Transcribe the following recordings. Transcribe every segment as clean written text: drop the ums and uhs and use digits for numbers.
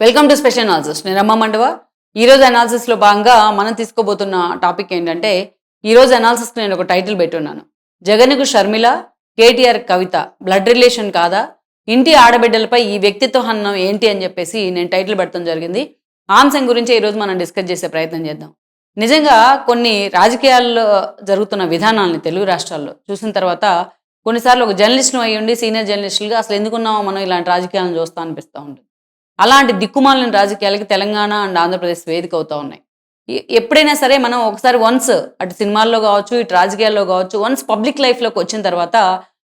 Welcome to special analysis. నేను రమ్మ మండవ. ఈరోజు అనాలిసిస్లో భాగంగా మనం తీసుకోబోతున్న టాపిక్ ఏంటంటే, ఈరోజు అనాలిసిస్కి నేను ఒక టైటిల్ పెట్టున్నాను. జగన్కు షర్మిల, కేటీఆర్ కవిత బ్లడ్ రిలేషన్ కాదా, ఇంటి ఆడబిడ్డలపై ఈ వ్యక్తిత్వ హననం ఏంటి అని చెప్పేసి నేను టైటిల్ పెట్టడం జరిగింది. ఆ అంశం గురించి ఈరోజు మనం డిస్కస్ చేసే ప్రయత్నం చేద్దాం. నిజంగా కొన్ని రాజకీయాల్లో జరుగుతున్న విధానాలని తెలుగు రాష్ట్రాల్లో చూసిన తర్వాత కొన్నిసార్లు ఒక జర్నలిస్ట్ను అయ్యి ఉండి సీనియర్ జర్నలిస్టులుగా అసలు ఎందుకున్నామో మనం ఇలాంటి రాజకీయాలను చూస్తూ అనిపిస్తూ ఉంటుంది. అలాంటి దిక్కుమాలిన రాజకీయాలకి తెలంగాణ అండ్ ఆంధ్రప్రదేశ్ వేదిక అవుతా ఉన్నాయి. ఎప్పుడైనా సరే మనం ఒకసారి వన్స్ అటు సినిమాల్లో కావచ్చు, ఇటు రాజకీయాల్లో కావచ్చు, వన్స్ పబ్లిక్ లైఫ్లోకి వచ్చిన తర్వాత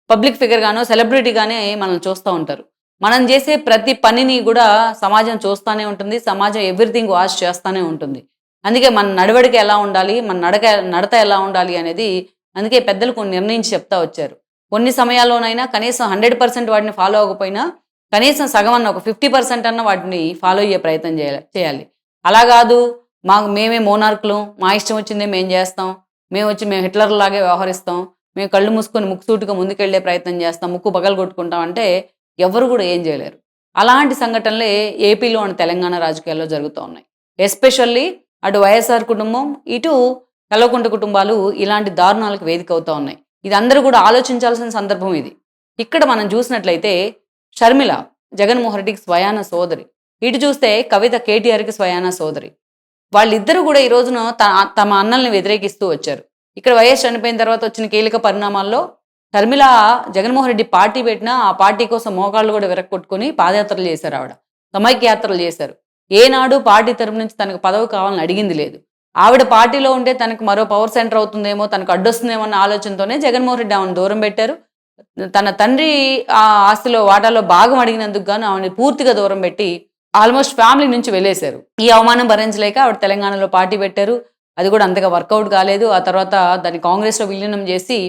పబ్లిక్ ఫిగర్ గానో సెలబ్రిటీగానే మనం చూస్తూ ఉంటారు. మనం చేసే ప్రతి పనిని కూడా సమాజం చూస్తూనే ఉంటుంది. సమాజం ఎవ్రీథింగ్ వాచ్ చేస్తూనే ఉంటుంది. అందుకే మన నడవడిక ఎలా ఉండాలి, మన నడత ఎలా ఉండాలి అనేది అందుకే పెద్దలు కొన్ని నిర్ణయించి చెప్తా వచ్చారు. కొన్ని సమయాల్లోనైనా కనీసం 100% వాటిని ఫాలో అవ్వకపోయినా కనీసం సగం అన్న ఒక 50% అన్న వాటిని ఫాలో అయ్యే ప్రయత్నం చేయాలి. అలా కాదు, మేమే మోనార్కులు, మా ఇష్టం వచ్చిందే మేము చేస్తాం, మేము హిట్లర్ లాగే వ్యవహరిస్తాం, మేము కళ్ళు మూసుకొని ముక్కుసూటిగా ముందుకెళ్లే ప్రయత్నం చేస్తాం, ముక్కు పగలు కొట్టుకుంటాం అంటే ఎవరు కూడా ఏం చేయలేరు. అలాంటి సంఘటనలే ఏపీలో అండ్ తెలంగాణ రాజకీయాల్లో జరుగుతూ ఉన్నాయి. ఎస్పెషల్లీ అటు వైఎస్ఆర్ కుటుంబం, ఇటు కల్వకుంట్ల కుటుంబాలు ఇలాంటి దారుణాలకు వేదిక అవుతూ ఉన్నాయి. ఇది అందరూ కూడా ఆలోచించాల్సిన సందర్భం ఇది. ఇక్కడ మనం చూసినట్లయితే షర్మిల జగన్మోహన్ రెడ్డికి స్వయాన సోదరి, ఇటు చూస్తే కవిత కేటీఆర్కి స్వయాన సోదరి. వాళ్ళిద్దరూ కూడా ఈ రోజున తమ అన్నల్ని వ్యతిరేకిస్తూ వచ్చారు. ఇక్కడ వైఎస్ చనిపోయిన తర్వాత వచ్చిన కీలక పరిణామాల్లో షర్మిల జగన్మోహన్ రెడ్డి పార్టీ పెట్టినా ఆ పార్టీ కోసం మోకాళ్ళు కూడా విరక్కొట్టుకుని పాదయాత్రలు చేశారు. ఆవిడ సమైక్యాత్రలు చేశారు. ఏనాడు పార్టీ తరపు నుంచి తనకు పదవి కావాలని అడిగింది లేదు. ఆవిడ పార్టీలో ఉంటే తనకు మరో పవర్ సెంటర్ అవుతుందేమో, తనకు అడ్డొస్తుందేమో అన్న ఆలోచనతోనే జగన్మోహన్ రెడ్డి ఆమెను దూరం పెట్టారు. తన తండ్రి ఆ ఆస్తిలో వాటాలో భాగం అడిగినందుకు గాను ఆమెను పూర్తిగా దూరం పెట్టి ఆల్మోస్ట్ ఫ్యామిలీ నుంచి వెళ్ళేశారు. ఈ అవమానం భరించలేక ఆవిడ తెలంగాణలో పార్టీ పెట్టారు. అది కూడా అంతగా వర్కౌట్ కాలేదు. ఆ తర్వాత దాన్ని కాంగ్రెస్లో విలీనం చేసి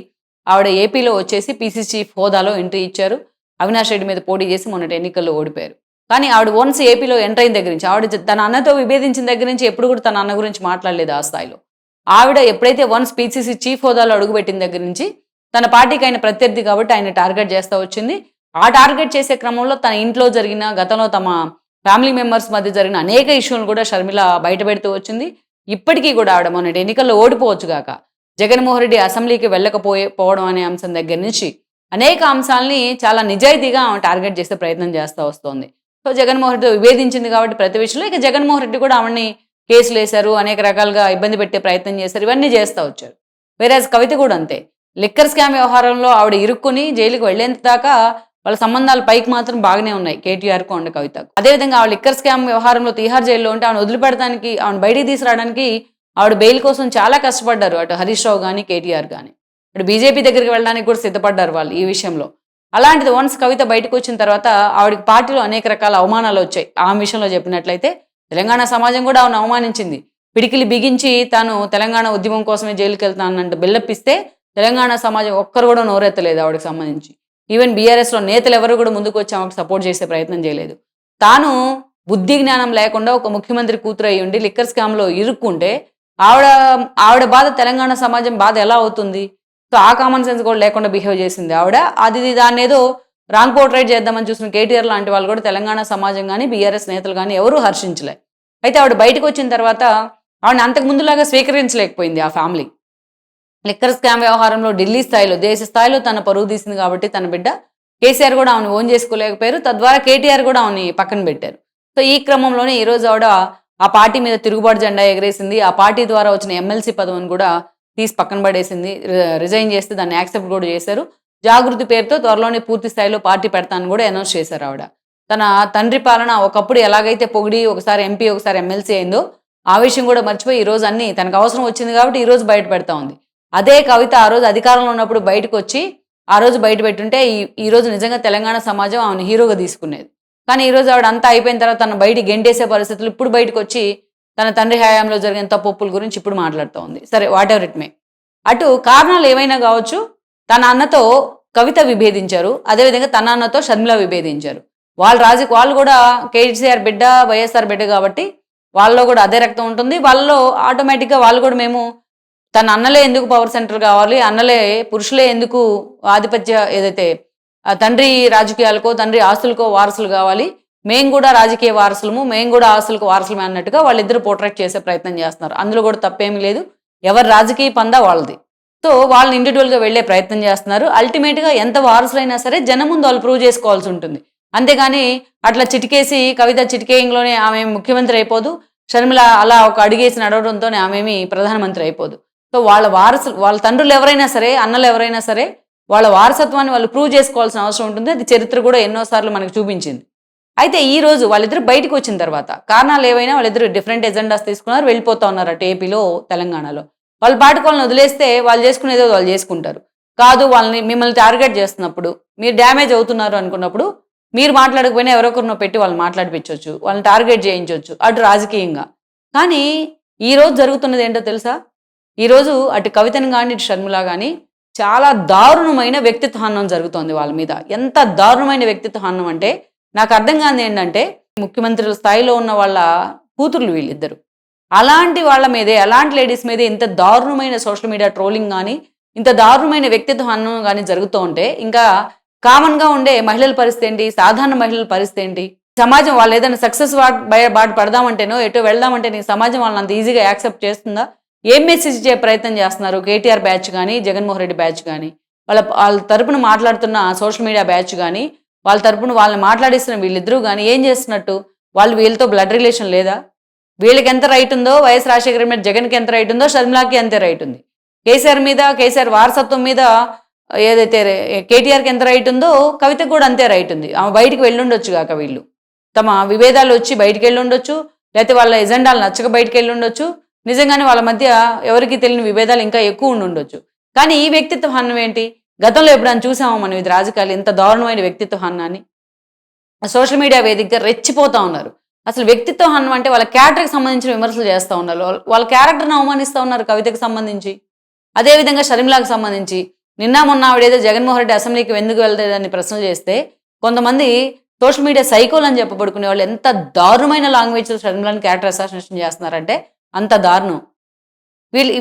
ఆవిడ ఏపీలో వచ్చేసి పీసీసీ చీఫ్ హోదాలో ఎంట్రీ ఇచ్చారు. అవినాష్ రెడ్డి మీద పోటీ చేసి మొన్నటి ఎన్నికల్లో ఓడిపోయారు. కానీ ఆవిడ వన్స్ ఏపీలో ఎంటర్ అయిన దగ్గర నుంచి, ఆవిడ తన అన్నతో విభేదించిన దగ్గర నుంచి ఎప్పుడు కూడా తన అన్న గురించి మాట్లాడలేదు ఆ స్థాయిలో. ఆవిడ ఎప్పుడైతే వన్స్ పీసీసీ చీఫ్ హోదాలో అడుగుపెట్టిన దగ్గర నుంచి తన పార్టీకి ఆయన ప్రత్యర్థి కాబట్టి ఆయన టార్గెట్ చేస్తూ వచ్చింది. ఆ టార్గెట్ చేసే క్రమంలో తన ఇంట్లో జరిగిన, గతంలో తమ ఫ్యామిలీ మెంబర్స్ మధ్య జరిగిన అనేక ఇష్యూలు కూడా షర్మిల బయటపెడుతూ వచ్చింది. ఇప్పటికీ కూడా ఆవిడ మొన్నటి ఎన్నికల్లో ఓడిపోవచ్చు గాక జగన్మోహన్ రెడ్డి అసెంబ్లీకి పోవడం అనే అంశం దగ్గర నుంచి అనేక అంశాలని చాలా నిజాయితీగా ఆమె టార్గెట్ చేసే ప్రయత్నం చేస్తూ వస్తోంది. సో జగన్మోహన్ రెడ్డితో విభేదించింది కాబట్టి ప్రతి విషయంలో ఇక జగన్మోహన్ రెడ్డి కూడా ఆవిడని కేసులు వేశారు, అనేక రకాలుగా ఇబ్బంది పెట్టే ప్రయత్నం చేశారు, ఇవన్నీ చేస్తూ వచ్చారు. వేరేజ్ కవిత కూడా అంతే. లిక్కర్ స్కామ్ వ్యవహారంలో ఆవిడ ఇరుక్కుని జైలుకు వెళ్లేంత దాకా వాళ్ళ సంబంధాలు పైకి మాత్రం బాగానే ఉన్నాయి కేటీఆర్కు అండ్ కవితకు. అదేవిధంగా ఆవిడ లిక్కర్ స్కామ్ వ్యవహారంలో తిహార్ జైల్లో ఉంటే ఆవిడ వదిలిపెడడానికి, ఆవిడ బయటికి తీసుకురావడానికి ఆవిడ బెయిల్ కోసం చాలా కష్టపడ్డారు. అటు హరీష్ రావు కానీ కేటీఆర్ కానీ అటు బీజేపీ దగ్గరికి వెళ్ళడానికి కూడా సిద్ధపడ్డారు వాళ్ళు ఈ విషయంలో. అలాంటిది వన్స్ కవిత బయటకు వచ్చిన తర్వాత ఆవిడకి పార్టీలో అనేక రకాల అవమానాలు వచ్చాయి. ఆమె విషయంలో చెప్పినట్లయితే తెలంగాణ సమాజం కూడా ఆమెను అవమానించింది. పిడికిలి బిగించి తాను తెలంగాణ ఉద్యమం కోసమే జైలుకి వెళ్తానంటూ బిల్డప్ తెలంగాణ సమాజం ఒక్కరు కూడా నోరెత్తలేదు ఆవిడకి సంబంధించి. ఈవెన్ బీఆర్ఎస్లో నేతలు ఎవరు కూడా ముందుకు వచ్చి ఆమెకు సపోర్ట్ చేసే ప్రయత్నం చేయలేదు. తాను బుద్ధి జ్ఞానం లేకుండా ఒక ముఖ్యమంత్రి కూతురు అయ్యి ఉండి లిక్కర్ స్కామ్లో ఇరుక్కుంటే ఆవిడ బాధ తెలంగాణ సమాజం బాధ ఎలా అవుతుంది? సో ఆ కామన్ సెన్స్ కూడా లేకుండా బిహేవ్ చేసింది ఆవిడ. దాన్ని ఏదో రాంగ్ పోర్ట్రైట్ చేద్దామని చూసిన కేటీఆర్ లాంటి వాళ్ళు కూడా తెలంగాణ సమాజం కానీ బీఆర్ఎస్ నేతలు కానీ ఎవరూ హర్షించలే. అయితే ఆవిడ బయటకు వచ్చిన తర్వాత ఆవిడని అంతకు ముందులాగా స్వీకరించలేకపోయింది ఆ ఫ్యామిలీ. లిక్కర్ స్కామ్ వ్యవహారంలో ఢిల్లీ స్థాయిలో, దేశ స్థాయిలో తన పరువు తీసింది కాబట్టి తన బిడ్డ కేసీఆర్ కూడా ఆమెను ఓన్ చేసుకోలేకపోయారు. తద్వారా కేటీఆర్ కూడా ఆమెని పక్కన పెట్టారు. సో ఈ క్రమంలోనే ఈరోజు ఆవిడ ఆ పార్టీ మీద తిరుగుబాటు జెండా ఎగరేసింది. ఆ పార్టీ ద్వారా వచ్చిన ఎమ్మెల్సీ పదవిని కూడా తీసి పక్కన పడేసింది. రిజైన్ చేస్తే దాన్ని యాక్సెప్ట్ కూడా చేశారు. జాగృతి పేరుతో త్వరలోనే పూర్తి స్థాయిలో పార్టీ పెడతానని కూడా అనౌన్స్ చేశారు ఆవిడ. తన తండ్రి పాలన ఒకప్పుడు ఎలాగైతే పొగిడి ఒకసారి ఎంపీ ఒకసారి ఎమ్మెల్సీ అయిందో ఆ విషయం కూడా మర్చిపోయి ఈరోజు అన్ని తనకు అవసరం వచ్చింది కాబట్టి ఈరోజు బయట పెడతా ఉంది. అదే కవిత ఆ రోజు అధికారంలో ఉన్నప్పుడు బయటకు వచ్చి ఆ రోజు బయట పెట్టుంటే ఈ రోజు నిజంగా తెలంగాణ సమాజం ఆమెను హీరోగా తీసుకునేది. కానీ ఈరోజు ఆవిడ అంతా అయిపోయిన తర్వాత తన బయటికి గెంటేసే పరిస్థితులు ఇప్పుడు బయటకు వచ్చి తన తండ్రి హయాంలో జరిగిన తప్పుల గురించి ఇప్పుడు మాట్లాడుతూ ఉంది. సరే, వాట్ ఎవర్ ఇట్ మే. అటు కారణాలు ఏమైనా కావచ్చు. తన అన్నతో కవిత విభేదించారు, అదేవిధంగా తన అన్నతో షర్మిల విభేదించారు. వాళ్ళు కూడా కేసీఆర్ బిడ్డ, వైఎస్ఆర్ బిడ్డ కాబట్టి వాళ్ళలో కూడా అదే రక్తం ఉంటుంది. వాళ్ళలో ఆటోమేటిక్గా వాళ్ళు కూడా మేము తన అన్నలే ఎందుకు పవర్ సెంటర్ కావాలి, అన్నలే పురుషులే ఎందుకు ఆధిపత్య ఏదైతే తండ్రి రాజకీయాలకో తండ్రి ఆస్తులకో వారసులు కావాలి, మేము కూడా రాజకీయ వారసులము, మేము కూడా ఆస్తులకు వారసులమే అన్నట్టుగా వాళ్ళిద్దరు పోర్ట్రేట్ చేసే ప్రయత్నం చేస్తున్నారు. అందులో కూడా తప్పేమీ లేదు. ఎవరి రాజకీయ పందా వాళ్ళది. సో వాళ్ళని ఇండివిజువల్గా వెళ్లే ప్రయత్నం చేస్తున్నారు. అల్టిమేట్గా ఎంత వారసులైనా సరే జనం ముందు వాళ్ళు ప్రూవ్ చేసుకోవాల్సి ఉంటుంది. అంతేగాని అట్లా చిటికేసి కవిత చిటికేయంలోనే ఆమె ముఖ్యమంత్రి అయిపోదు, షర్మిల అలా ఒక అడుగేసి నడవడంతోనే ఆమెమి ప్రధానమంత్రి అయిపోదు. సో వాళ్ళ వారసులు, వాళ్ళ తండ్రులు ఎవరైనా సరే, అన్నలు ఎవరైనా సరే వాళ్ళ వారసత్వాన్ని వాళ్ళు ప్రూవ్ చేసుకోవాల్సిన అవసరం ఉంటుంది. అది చరిత్ర కూడా ఎన్నోసార్లు మనకు చూపించింది. అయితే ఈ రోజు వాళ్ళిద్దరు బయటకు వచ్చిన తర్వాత కారణాలు ఏవైనా వాళ్ళిద్దరు డిఫరెంట్ ఎజెండాస్ తీసుకున్నారు, వెళ్ళిపోతా ఉన్నారు అటు ఏపీలో, తెలంగాణలో. వాళ్ళ పాటికి వాళ్ళని వదిలేస్తే వాళ్ళు చేసుకునేదో వాళ్ళు చేసుకుంటారు. కాదు, వాళ్ళని మిమ్మల్ని టార్గెట్ చేస్తున్నప్పుడు, మీరు డ్యామేజ్ అవుతున్నారు అనుకున్నప్పుడు మీరు మాట్లాడకపోయినా ఎవరొకరినో పెట్టి వాళ్ళని మాట్లాడిపించవచ్చు, వాళ్ళని టార్గెట్ చేయించవచ్చు అటు రాజకీయంగా. కానీ ఈరోజు జరుగుతున్నది ఏంటో తెలుసా? ఈరోజు అటు కవితను కానీ ఇటు షర్మిల కానీ చాలా దారుణమైన వ్యక్తిత్వ హననం జరుగుతోంది వాళ్ళ మీద. ఎంత దారుణమైన వ్యక్తిత్వ హననం అంటే నాకు అర్థం కాని ఏంటంటే, ముఖ్యమంత్రుల స్థాయిలో ఉన్న వాళ్ళ కూతుర్లు వీళ్ళిద్దరు. అలాంటి వాళ్ళ మీదే, అలాంటి లేడీస్ మీదే ఇంత దారుణమైన సోషల్ మీడియా ట్రోలింగ్ కానీ, ఇంత దారుణమైన వ్యక్తిత్వ హననం కానీ జరుగుతూ ఉంటే ఇంకా కామన్గా ఉండే మహిళల పరిస్థితి ఏంటి, సాధారణ మహిళల పరిస్థితి ఏంటి? సమాజం వాళ్ళు ఏదైనా సక్సెస్ బాట పడదామంటేనో ఎటో వెళ్దామంటే నీ సమాజం వాళ్ళని అంత ఈజీగా యాక్సెప్ట్ చేస్తుందా? ఏం మెసేజ్ ఇచ్చే ప్రయత్నం చేస్తున్నారు కేటీఆర్ బ్యాచ్ కానీ, జగన్మోహన్ రెడ్డి బ్యాచ్ కానీ, వాళ్ళ తరపున మాట్లాడుతున్న సోషల్ మీడియా బ్యాచ్ కానీ, వాళ్ళ తరపున వాళ్ళని మాట్లాడిస్తున్న వీళ్ళిద్దరూ కానీ ఏం చేస్తున్నట్టు? వాళ్ళు వీళ్ళతో బ్లడ్ రిలేషన్ లేదా? వీళ్ళకి ఎంత రైట్ ఉందో వైఎస్ రాజశేఖర మీద జగన్కి ఎంత రైట్ ఉందో షర్మిలాకి అంతే రైట్ ఉంది. కేసీఆర్ మీద, కేసీఆర్ వారసత్వం మీద ఏదైతే కేటీఆర్కి ఎంత రైట్ ఉందో కవితకు కూడా అంతే రైట్ ఉంది. ఆమె బయటికి వెళ్ళుండొచ్చు కాక వీళ్ళు తమ విభేదాలు వచ్చి బయటికి వెళ్ళుండొచ్చు, లేకపోతే వాళ్ళ ఎజెండాలు నచ్చక బయటికి వెళ్ళుండొచ్చు. నిజంగానే వాళ్ళ మధ్య ఎవరికి తెలియని విభేదాలు ఇంకా ఎక్కువ ఉండుండొచ్చు. కానీ ఈ వ్యక్తిత్వ హనం ఏంటి? గతంలో ఎప్పుడైనా చూసామో మనం ఇది రాజకీయాలు ఇంత దారుణమైన వ్యక్తిత్వ హనాన్ని? సోషల్ మీడియా వేదికగా రెచ్చిపోతా ఉన్నారు. అసలు వ్యక్తిత్వ హనం అంటే వాళ్ళ క్యారెక్టర్కి సంబంధించిన విమర్శలు చేస్తూ ఉన్నారు, వాళ్ళ క్యారెక్టర్ని అవమానిస్తూ ఉన్నారు కవితకు సంబంధించి. అదేవిధంగా షర్మిలాకు సంబంధించి నిన్న మొన్న ఆవిడేదో జగన్మోహన్ రెడ్డి అసెంబ్లీకి ఎందుకు వెళ్తాదని ప్రశ్నలు చేస్తే కొంతమంది సోషల్ మీడియా సైకోలు అని చెప్పబడుకునే వాళ్ళు ఎంత దారుణమైన లాంగ్వేజ్లో షర్మిలాని క్యారెక్టర్ అసాసినేషన్ చేస్తున్నారంటే అంత దారుణం.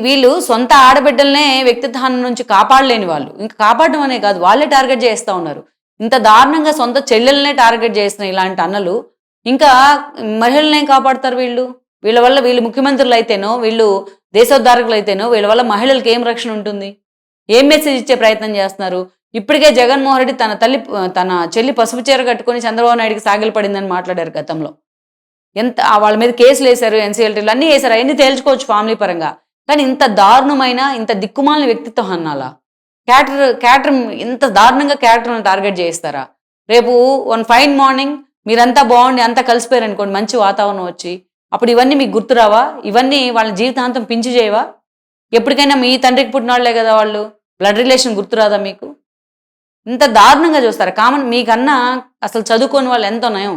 వీళ్ళు సొంత ఆడబిడ్డలనే వ్యక్తిత్వ హనం నుంచి కాపాడలేని వాళ్ళు, ఇంకా కాపాడడం అనే కాదు వాళ్ళే టార్గెట్ చేస్తూ ఉన్నారు. ఇంత దారుణంగా సొంత చెల్లెలనే టార్గెట్ చేస్తున్న ఇలాంటి అన్నలు ఇంకా మహిళలనే కాపాడతారు వీళ్ళు? వీళ్ళ వల్ల వీళ్ళు ముఖ్యమంత్రులు అయితేనో, వీళ్ళు దేశోద్ధారకులు అయితేనో వీళ్ళ వల్ల మహిళలకు ఏం రక్షణ ఉంటుంది? ఏం మెసేజ్ ఇచ్చే ప్రయత్నం చేస్తున్నారు? ఇప్పటికే జగన్మోహన్ రెడ్డి తన చెల్లి పసుపు చీర కట్టుకుని చంద్రబాబు నాయుడికి సాగిలు పడిందని మాట్లాడారు గతంలో. ఎంత వాళ్ళ మీద కేసులు వేశారు, ఎన్సీఎల్టీలు అన్నీ వేశారు, అవన్నీ తేల్చుకోవచ్చు ఫ్యామిలీ పరంగా. కానీ ఇంత దారుణమైన, ఇంత దిక్కుమాలిన వ్యక్తిత్వం అన్నాలా? క్యారెక్టర్ ఇంత దారుణంగా క్యారెక్టర్ని టార్గెట్ చేస్తారా? రేపు వన్ ఫైన్ మార్నింగ్ మీరంతా బాగుండి అంతా కలిసిపోయారు అనుకోండి, మంచి వాతావరణం వచ్చి, అప్పుడు ఇవన్నీ మీకు గుర్తురావా? ఇవన్నీ వాళ్ళ జీవితాంతం పించి చేయవా? ఎప్పటికైనా మీ తండ్రికి పుట్టినవాళ్లే కదా వాళ్ళు, బ్లడ్ రిలేషన్ గుర్తురాదా మీకు? ఇంత దారుణంగా చూస్తారా? కామన్ మీకన్నా అసలు చదువుకోని వాళ్ళు ఎంతో నయం.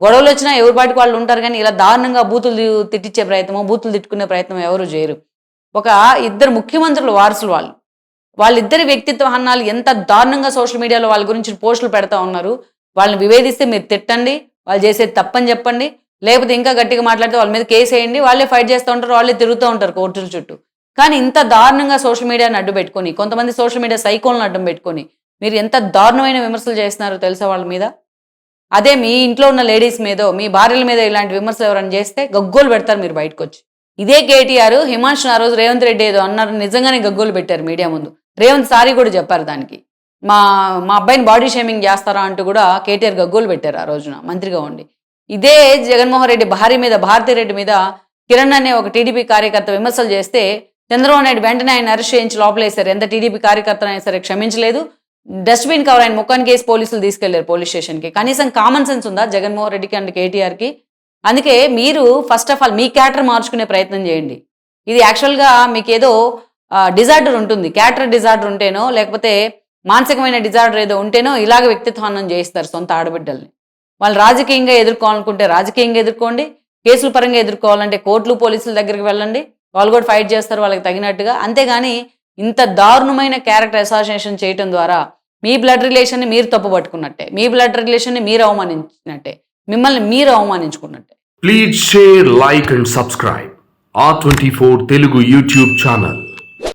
గొడవలు వచ్చినా ఎవరి పాటికి వాళ్ళు ఉంటారు, కానీ ఇలా దారుణంగా బూతులు తిట్టించే ప్రయత్నమో, బూతులు తిట్టుకునే ప్రయత్నం ఎవరు చేయరు. ఒక ఇద్దరు ముఖ్యమంత్రుల వారసులు వాళ్ళిద్దరి వ్యక్తిత్వ హన్నాలు ఎంత దారుణంగా సోషల్ మీడియాలో వాళ్ళ గురించి పోస్టులు పెడతా ఉన్నారు. వాళ్ళని వివేదిస్తే మీరు తిట్టండి, వాళ్ళు చేసేది తప్పని చెప్పండి, లేకపోతే ఇంకా గట్టిగా మాట్లాడితే వాళ్ళ మీద కేసు వేయండి, వాళ్ళే ఫైట్ చేస్తూ ఉంటారు, వాళ్ళే తిరుగుతూ ఉంటారు కోర్టుల చుట్టూ. కానీ ఇంత దారుణంగా సోషల్ మీడియాని అడ్డు పెట్టుకొని, కొంతమంది సోషల్ మీడియా సైకోలను అడ్డం పెట్టుకొని మీరు ఎంత దారుణమైన విమర్శలు చేస్తున్నారో తెలుసా వాళ్ళ మీద? అదే మీ ఇంట్లో ఉన్న లేడీస్ మీదో, మీ భార్యల మీద ఇలాంటి విమర్శలు ఎవరైనా చేస్తే గగ్గోలు పెడతారు మీరు బయటకు వచ్చి. ఇదే కేటీఆర్ హిమాంశు ఆ రోజు రేవంత్ రెడ్డి ఏదో అన్నారు, నిజంగానే గగ్గోలు పెట్టారు మీడియా ముందు. రేవంత్ సారీ కూడా చెప్పారు దానికి. మా అబ్బాయిని బాడీ షేమింగ్ చేస్తారా అంటూ కూడా కేటీఆర్ గగ్గోలు పెట్టారు ఆ రోజున మంత్రిగా ఉండి. ఇదే జగన్మోహన్ రెడ్డి భార్య మీద, భారతిరెడ్డి మీద కిరణ్ అనే ఒక టీడీపీ కార్యకర్త విమర్శలు చేస్తే చంద్రబాబు నాయుడు వెంటనే ఆయన అరెస్ట్ చేయించి లోపలేశారు. ఎంత టీడీపీ కార్యకర్తనైనా సరే క్షమించలేదు. డస్ట్బిన్ కవర్ ఆయన ముఖానికి వేసి పోలీసులు తీసుకెళ్లారు పోలీస్ స్టేషన్కి. కనీసం కామన్ సెన్స్ ఉందా జగన్మోహన్ రెడ్డికి అండ్ కేటీఆర్కి? అందుకే మీరు first of all me character మార్చుకునే ప్రయత్నం చేయండి. ఇది యాక్చువల్గా మీకు ఏదో డిజార్డర్ ఉంటుంది, క్యారెక్టర్ డిజార్డర్ ఉంటేనో, లేకపోతే మానసికమైన డిజార్డర్ ఏదో ఉంటేనో ఇలాగ వ్యక్తిత్వాన్ని చేయిస్తారు సొంత ఆడబిడ్డల్ని. వాళ్ళు రాజకీయంగా ఎదుర్కోవాలనుకుంటే రాజకీయంగా ఎదుర్కోండి, కేసుల పరంగా ఎదుర్కోవాలంటే కోర్టులు పోలీసుల దగ్గరికి వెళ్ళండి, వాళ్ళు కూడా ఫైట్ చేస్తారు వాళ్ళకి తగినట్టుగా. అంతేగాని ఇంత దారుణమైన క్యారెక్టర్ అసాసినేషన్ చేయటం ద్వారా మీ బ్లడ్ రిలేషన్ని మీరు తప్పుపట్టుకున్నట్టే, మీ బ్లడ్ రిలేషన్ని మీరు అవమానించినట్టే, మిమ్మల్ని మీరు అవమానించుకున్నట్టే. Please share, like and subscribe R24 Telugu YouTube channel.